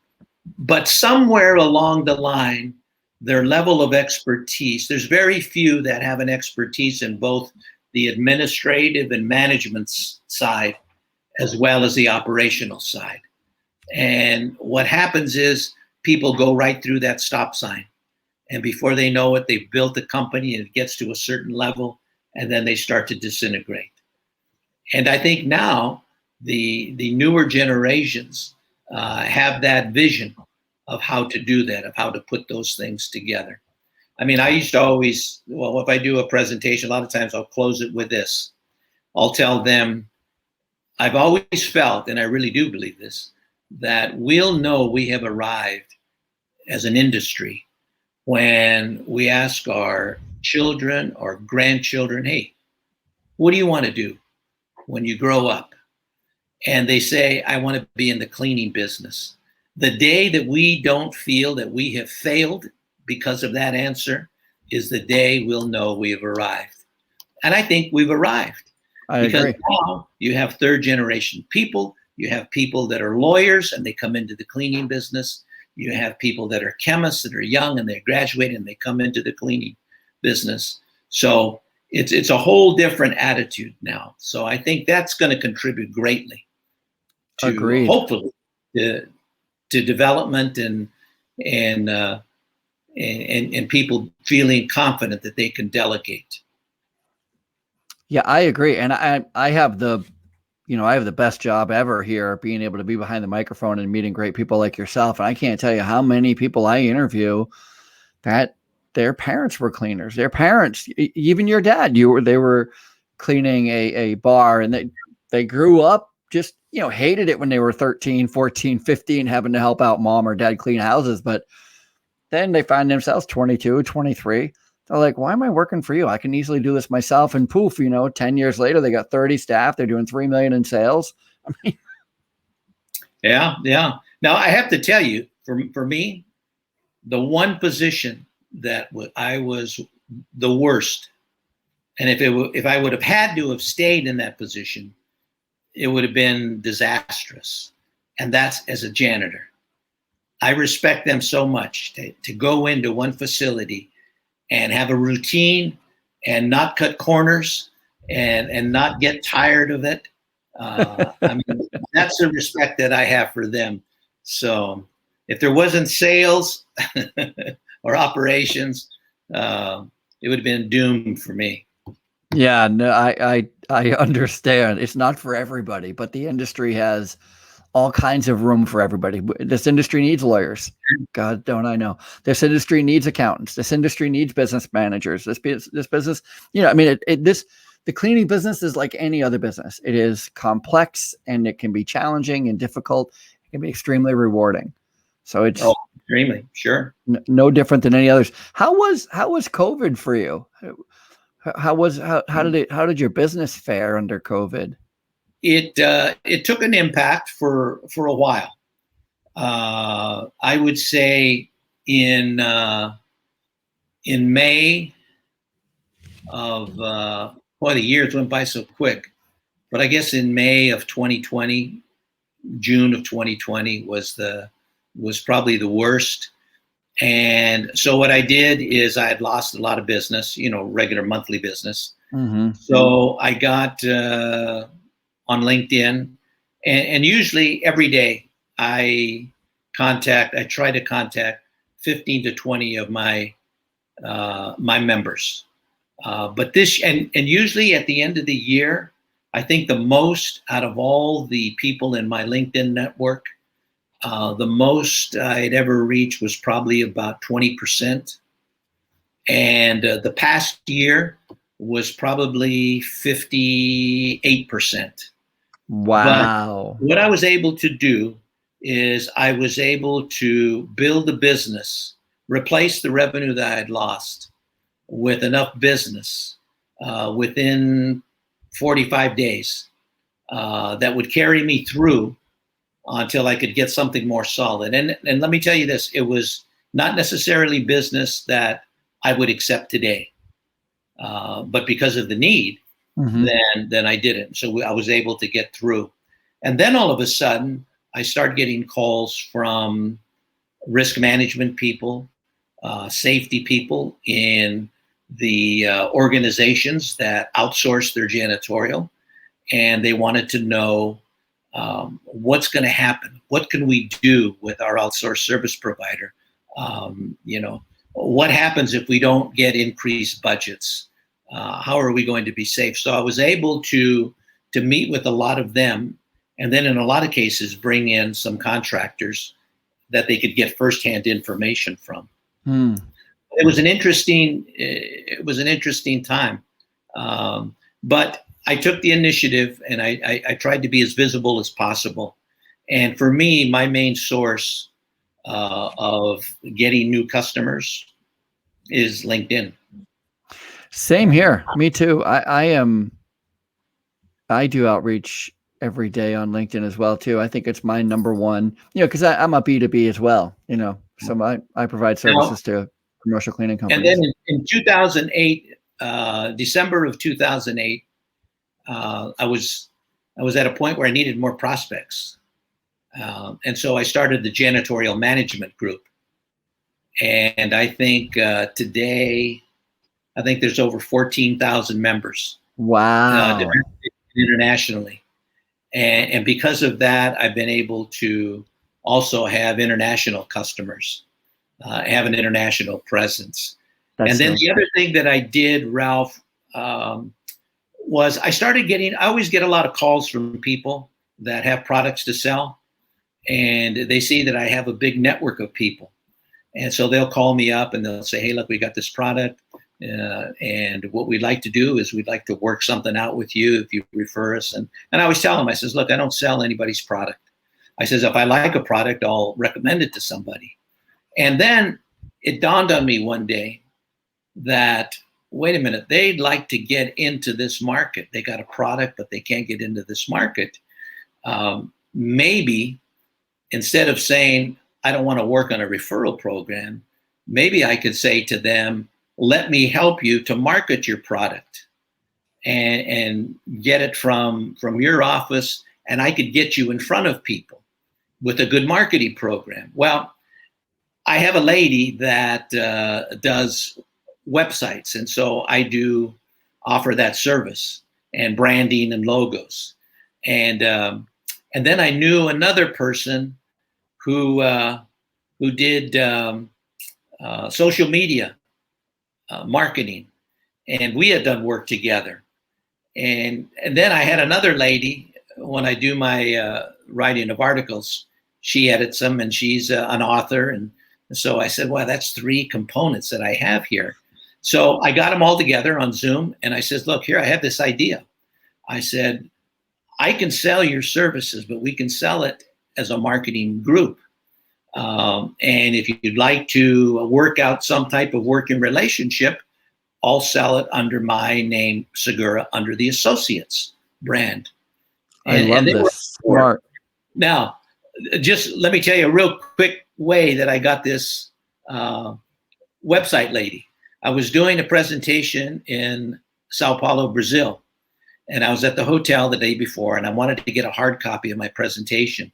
But somewhere along the line, their level of expertise, there's very few that have an expertise in both the administrative and management side, as well as the operational side. And what happens is people go right through that stop sign. And before they know it, they've built a company and it gets to a certain level, and then they start to disintegrate. And I think now the newer generations have that vision of how to do that, of how to put those things together. I mean, I used to always, if I do a presentation, a lot of times I'll close it with this. I'll tell them, I've always felt, and I really do believe this, that we'll know we have arrived as an industry when we ask our children or grandchildren, hey, what do you want to do when you grow up? And they say, I want to be in the cleaning business. The day that we don't feel that we have failed because of that answer is the day we'll know we have arrived. And I think we've arrived. I agree. Now you have third generation people. You have people that are lawyers and they come into the cleaning business. You have people that are chemists that are young and they graduate and they come into the cleaning business. So it's a whole different attitude now. So I think that's going to contribute greatly to Agreed. Hopefully to development and people feeling confident that they can delegate. Yeah, I agree. And I have the best job ever here, being able to be behind the microphone and meeting great people like yourself. And I can't tell you how many people I interview that their parents were cleaners. Their parents, even your dad, they were cleaning a bar, and they grew up just, hated it when they were 13, 14, 15, having to help out mom or dad clean houses. But then they find themselves 22, 23. They're like, why am I working for you? I can easily do this myself. And poof, 10 years later, they got 30 staff. They're doing $3 million in sales. I mean, yeah. Now I have to tell you, for me, the one position that I was the worst, and if I would have had to have stayed in that position, it would have been disastrous. And that's as a janitor. I respect them so much to go into one facility and have a routine and not cut corners and not get tired of it. I mean, that's the respect that I have for them. So if there wasn't sales or operations, it would have been doomed for me. Yeah, no, I understand. It's not for everybody, but the industry has all kinds of room for everybody. This industry needs lawyers. God, don't I know? This industry needs accountants. This industry needs business managers. This business, the cleaning business is like any other business. It is complex and it can be challenging and difficult. It can be extremely rewarding. So it's extremely, sure. No different than any others. How was COVID for you? How did your business fare under COVID? It took an impact for a while. I would say in May of the years went by so quick, but I guess in May of 2020, June of 2020 was probably the worst. And so what I did is I had lost a lot of business, regular monthly business. Mm-hmm. So I got on LinkedIn, and usually every day I try to contact 15 to 20 of my members. But usually at the end of the year, I think the most out of all the people in my LinkedIn network, the most I'd ever reached was probably about 20%. And the past year was probably 58%. Wow. But what I was able to do is I was able to build a business, replace the revenue that I had lost with enough business within 45 days that would carry me through until I could get something more solid. And let me tell you this, it was not necessarily business that I would accept today. But because of the need, mm-hmm. then I did it. So I was able to get through. And then all of a sudden, I started getting calls from risk management people, safety people in the organizations that outsource their janitorial. And they wanted to know what's going to happen. What can we do with our outsourced service provider? What happens if we don't get increased budgets? How are we going to be safe? So I was able to meet with a lot of them, and then in a lot of cases bring in some contractors that they could get firsthand information from. It was an interesting time, but I took the initiative and I tried to be as visible as possible. And for me, my main source of getting new customers is LinkedIn. Same here. Me too. I do outreach every day on LinkedIn as well too. I think it's my number one, because I'm a B2B as well, so I provide services to commercial cleaning companies. And then in 2008, December of 2008, I was at a point where I needed more prospects. And so I started the janitorial management group. And I think today, I think there's over 14,000 members. Wow. Internationally. And because of that, I've been able to also have international customers, have an international presence. And then the other thing that I did, Ralph, was I always get a lot of calls from people that have products to sell, and they see that I have a big network of people. And so they'll call me up and they'll say, hey, look, we got this product. And what we'd like to do is we'd like to work something out with you if you refer us. And I always tell them, I says, look, I don't sell anybody's product. I says, if I like a product, I'll recommend it to somebody. And then it dawned on me one day that, wait a minute, they'd like to get into this market. They got a product, but they can't get into this market. Maybe instead of saying, I don't want to work on a referral program, maybe I could say to them, let me help you to market your product and get it from your office, and I could get you in front of people with a good marketing program. Well, I have a lady that does websites, and so I do offer that service and branding and logos. And then I knew another person who did social media marketing, and we had done work together. And then I had another lady, when I do my writing of articles, she edits them, and she's an author. And so I said, well, that's 3 components that I have here. So I got them all together on Zoom, and I said, look, here, I have this idea. I said, I can sell your services, but we can sell it as a marketing group. And if you'd like to work out some type of working relationship, I'll sell it under my name, Segura, under the Associates brand. I love this. Smart. Now, just let me tell you a real quick way that I got this website lady. I was doing a presentation in Sao Paulo, Brazil, and I was at the hotel the day before, and I wanted to get a hard copy of my presentation.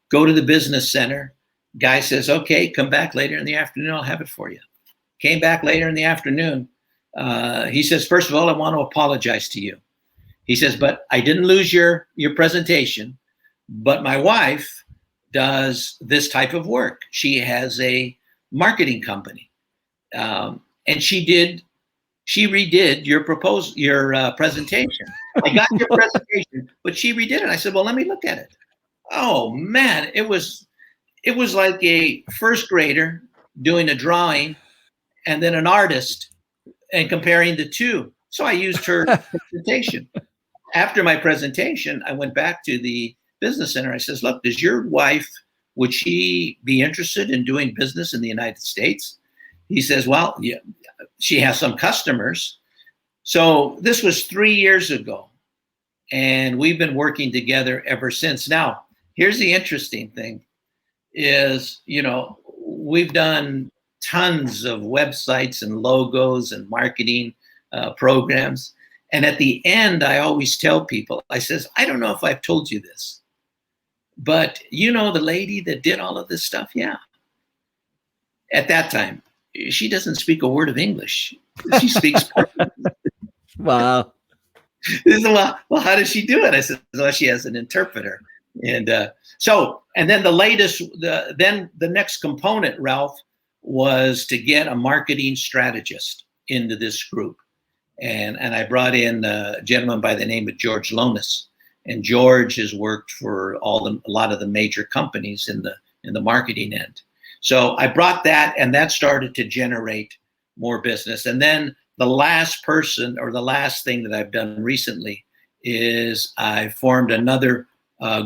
Go to the business center. Guy says, okay, come back later in the afternoon. I'll have it for you. Came back later in the afternoon. He says, first of all, I want to apologize to you. He says, but I didn't lose your presentation, but my wife does this type of work. She has a marketing company. And she redid your presentation. I got your presentation, but she redid it. I said, well, let me look at it. Oh man, it was like a first grader doing a drawing and then an artist and comparing the two. So I used her presentation. After my presentation, I went back to the business center. I says, look, does your wife, would she be interested in doing business in the United States? He says, well, yeah, she has some customers. So this was 3 years ago, and we've been working together ever since. Now, here's the interesting thing is, we've done tons of websites and logos and marketing programs. And at the end, I always tell people, I says, I don't know if I've told you this, but the lady that did all of this stuff? Yeah. At that time, she doesn't speak a word of English. She speaks Portuguese. Wow. Well, how does she do it? I said, well, she has an interpreter. And then the next component, Ralph, was to get a marketing strategist into this group. And I brought in a gentleman by the name of George Lonis. And George has worked for a lot of the major companies in the marketing end. So I brought that, and that started to generate more business. And then the last person, or the last thing that I've done recently, is I formed another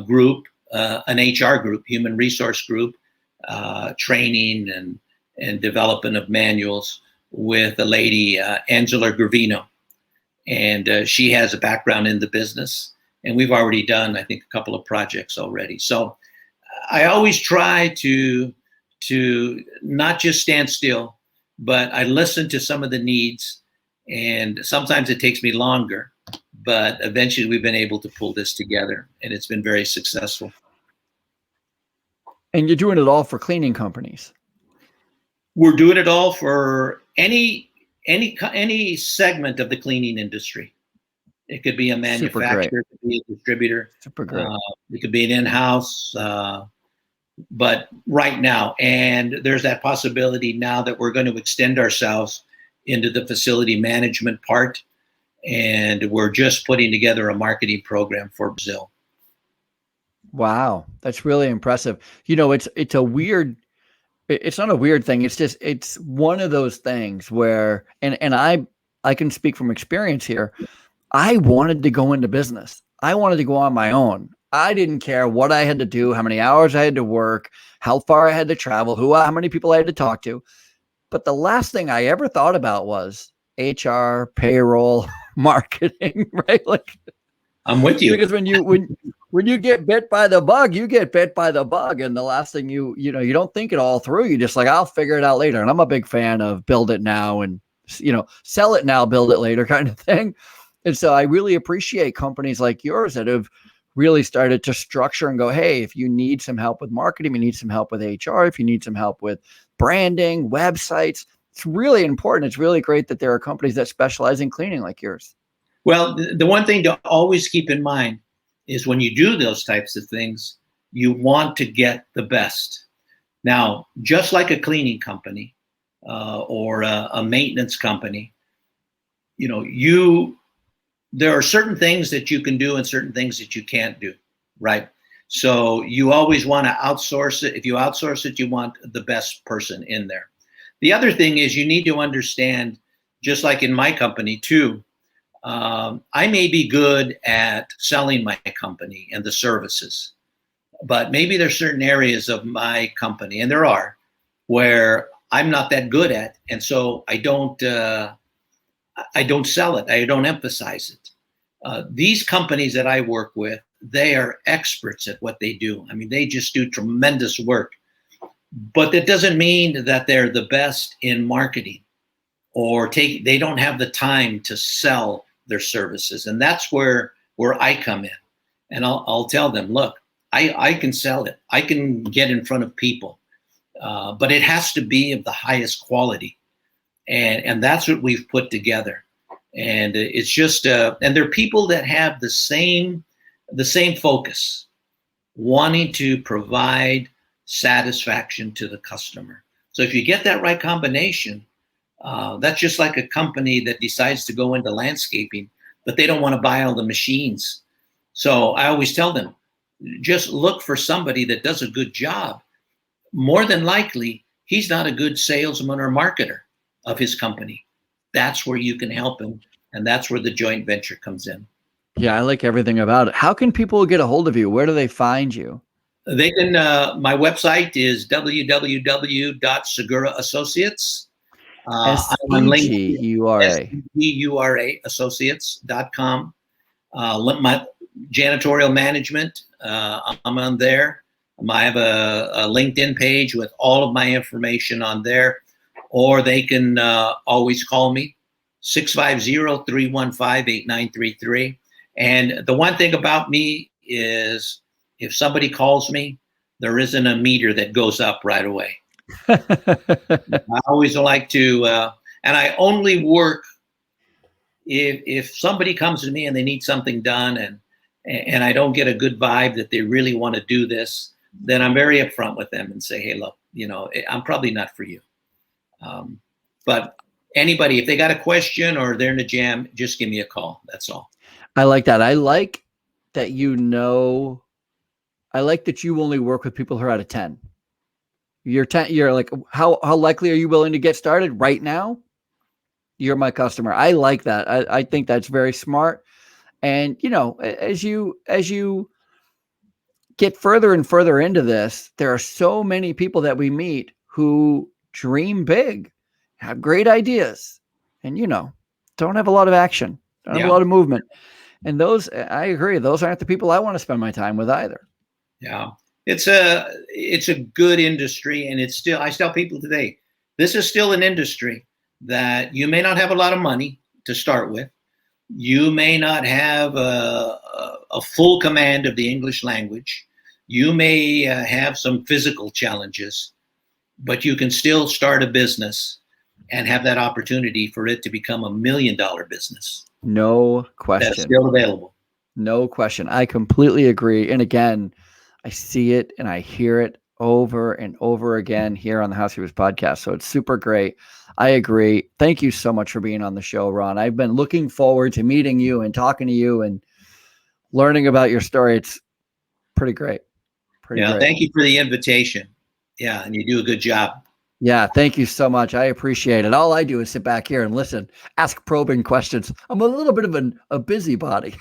group, an HR group, human resource group, training and development of manuals with a lady, Angela Gravino. And she has a background in the business. And we've already done, I think, a couple of projects already. So I always try to not just stand still, but I listen to some of the needs And sometimes it takes me longer, but eventually we've been able to pull this together, and it's been very successful. And you're doing it all for cleaning companies. We're doing it all for any segment of the cleaning industry. It could be a manufacturer, it could be a distributor, Super great. It could be an in-house, but right now, and there's that possibility now that we're going to extend ourselves into the facility management part, and we're just putting together a marketing program for Brazil. Wow, that's really impressive. It's a weird. It's not a weird thing. It's one of those things where, and I can speak from experience here. I wanted to go into business. I wanted to go on my own. I didn't care what I had to do, how many hours I had to work, how far I had to travel, how many people I had to talk to. But the last thing I ever thought about was HR, payroll, marketing, right? Like, I'm with you. Because when you get bit by the bug, you get bit by the bug. And the last thing you don't think it all through. You just like, I'll figure it out later. And I'm a big fan of build it now and, sell it now, build it later kind of thing. And so I really appreciate companies like yours that have really started to structure and go, hey, if you need some help with marketing, you need some help with HR, if you need some help with branding, websites, it's really important. It's really great that there are companies that specialize in cleaning like yours. Well, the one thing to always keep in mind is when you do those types of things, you want to get the best. Now, just like a cleaning company or a maintenance company, there are certain things that you can do and certain things that you can't do, right? So you always want to outsource it. If you outsource it, you want the best person in there. The other thing is you need to understand, just like in my company too, I may be good at selling my company and the services, but maybe there's certain areas of my company, and there are, where I'm not that good at, and so I don't sell it. I don't emphasize it. These companies that I work with, they are experts at what they do. I mean, they just do tremendous work, but that doesn't mean that they're the best in marketing or they don't have the time to sell their services. And that's where I come in. And I'll tell them, look, I can sell it. I can get in front of people, but it has to be of the highest quality. And that's what we've put together. And it's just, and they're people that have the same focus, wanting to provide satisfaction to the customer. So if you get that right combination, that's just like a company that decides to go into landscaping, but they don't want to buy all the machines. So I always tell them, just look for somebody that does a good job. More than likely, he's not a good salesman or marketer of his company. That's where you can help him. And that's where the joint venture comes in. Yeah, I like everything about it. How can people get a hold of you? Where do they find you? They can, my website is www.Segura Associates. Segura Associates.com. My janitorial management, I'm on there. I have a LinkedIn page with all of my information on there, or they can always call me, 650-315-8933. And the one thing about me is if somebody calls me, there isn't a meter that goes up right away. I always like to, and I only work if somebody comes to me and they need something done and I don't get a good vibe that they really want to do this, then I'm very upfront with them and say, hey, look, I'm probably not for you. But anybody, if they got a question or they're in a jam, just give me a call. That's all. I like that. I like that I like that you only work with people who are out of 10. You're like, how likely are you willing to get started right now? You're my customer. I like that. I think that's very smart. And as you get further and further into this, there are so many people that we meet who dream big, have great ideas, and don't have a lot of action, don't have a lot of movement. And those, I agree, those aren't the people I want to spend my time with either. Yeah. It's a good industry, and I tell people today, this is still an industry that you may not have a lot of money to start with. You may not have a full command of the English language. You may have some physical challenges, but you can still start a business and have that opportunity for it to become $1 million business. No question. That's still available. No question. I completely agree. And again, I see it and I hear it over and over again here on the Housekeepers Podcast. So it's super great. I agree. Thank you so much for being on the show, Ron. I've been looking forward to meeting you and talking to you and learning about your story. It's pretty great. Pretty great. Thank you for the invitation. Yeah, and you do a good job. Yeah, thank you so much. I appreciate it. All I do is sit back here and listen, ask probing questions. I'm a little bit of a busybody.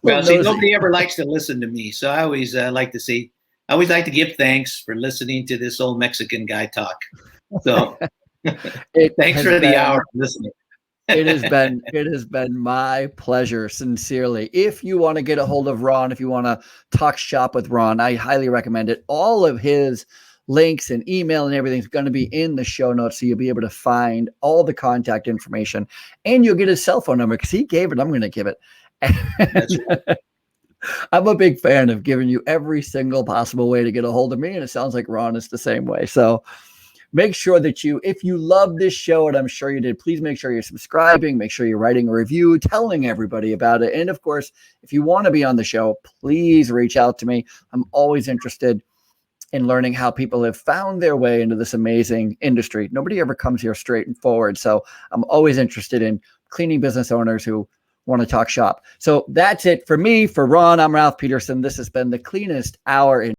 Well, see, nobody ever likes to listen to me, so I always like to give thanks for listening to this old Mexican guy talk. So, thanks for the hour of listening. It has been my pleasure, sincerely. If you want to get a hold of Ron, if you want to talk shop with Ron, I highly recommend it. All of his links and email and everything is going to be in the show notes, so you'll be able to find all the contact information, and you'll get his cell phone number because he gave it. I'm going to give it. That's right. I'm a big fan of giving you every single possible way to get a hold of me, and it sounds like Ron is the same way. So make sure that if you love this show, and I'm sure you did, please make sure you're subscribing, make sure you're writing a review, telling everybody about it. And of course, if you want to be on the show, please reach out to me. I'm always interested in learning how people have found their way into this amazing industry. Nobody ever comes here straight and forward. So I'm always interested in cleaning business owners who want to talk shop. So that's it for me. For Ron, I'm Ralph Peterson. This has been the cleanest hour in